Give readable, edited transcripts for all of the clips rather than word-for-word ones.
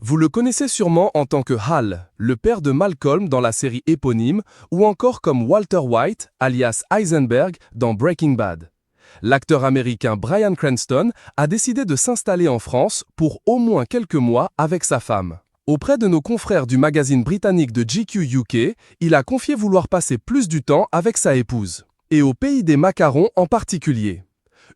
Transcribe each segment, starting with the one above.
Vous le connaissez sûrement en tant que Hal, le père de Malcolm dans la série éponyme, ou encore comme Walter White, alias Heisenberg, dans Breaking Bad. L'acteur américain Bryan Cranston a décidé de s'installer en France pour au moins quelques mois avec sa femme. Auprès de nos confrères du magazine britannique de GQ UK, il a confié vouloir passer plus du temps avec sa épouse, et au pays des macarons en particulier.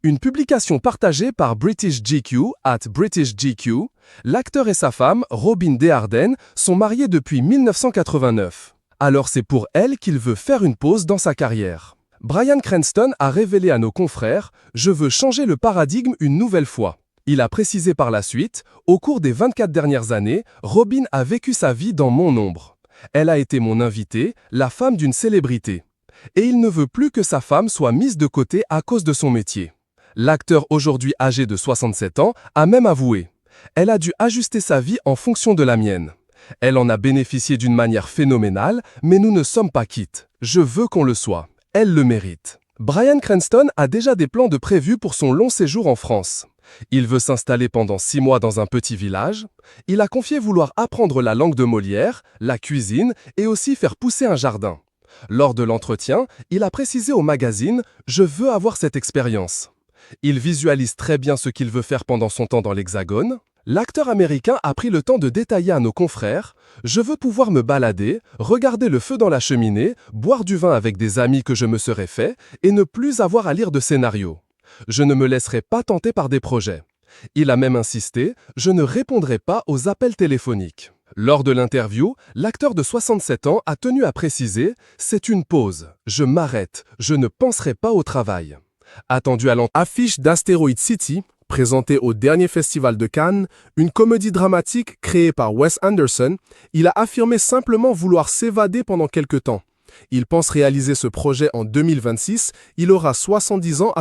Une publication partagée par British GQ, British GQ, l'acteur et sa femme, Robin Desharden, sont mariés depuis 1989. Alors c'est pour elle qu'il veut faire une pause dans sa carrière. Bryan Cranston a révélé à nos confrères « Je veux changer le paradigme une nouvelle fois ». Il a précisé par la suite « Au cours des 24 dernières années, Robin a vécu sa vie dans mon ombre. Elle a été mon invitée, la femme d'une célébrité. Et il ne veut plus que sa femme soit mise de côté à cause de son métier. » L'acteur, aujourd'hui âgé de 67 ans, a même avoué « Elle a dû ajuster sa vie en fonction de la mienne. Elle en a bénéficié d'une manière phénoménale, mais nous ne sommes pas quittes. Je veux qu'on le soit. Elle le mérite. » Bryan Cranston a déjà des plans de prévus pour son long séjour en France. Il veut s'installer pendant 6 mois dans un petit village. Il a confié vouloir apprendre la langue de Molière, la cuisine et aussi faire pousser un jardin. Lors de l'entretien, il a précisé au magazine « Je veux avoir cette expérience ». Il visualise très bien ce qu'il veut faire pendant son temps dans l'Hexagone. L'acteur américain a pris le temps de détailler à nos confrères « Je veux pouvoir me balader, regarder le feu dans la cheminée, boire du vin avec des amis que je me serais fait et ne plus avoir à lire de scénarios. Je ne me laisserai pas tenter par des projets. » Il a même insisté « Je ne répondrai pas aux appels téléphoniques. » Lors de l'interview, l'acteur de 67 ans a tenu à préciser « C'est une pause. Je m'arrête. Je ne penserai pas au travail. » Attendu à l'affiche d'Asteroid City, présentée au dernier festival de Cannes, une comédie dramatique créée par Wes Anderson, il a affirmé simplement vouloir s'évader pendant quelque temps. Il pense réaliser ce projet en 2026, il aura 70 ans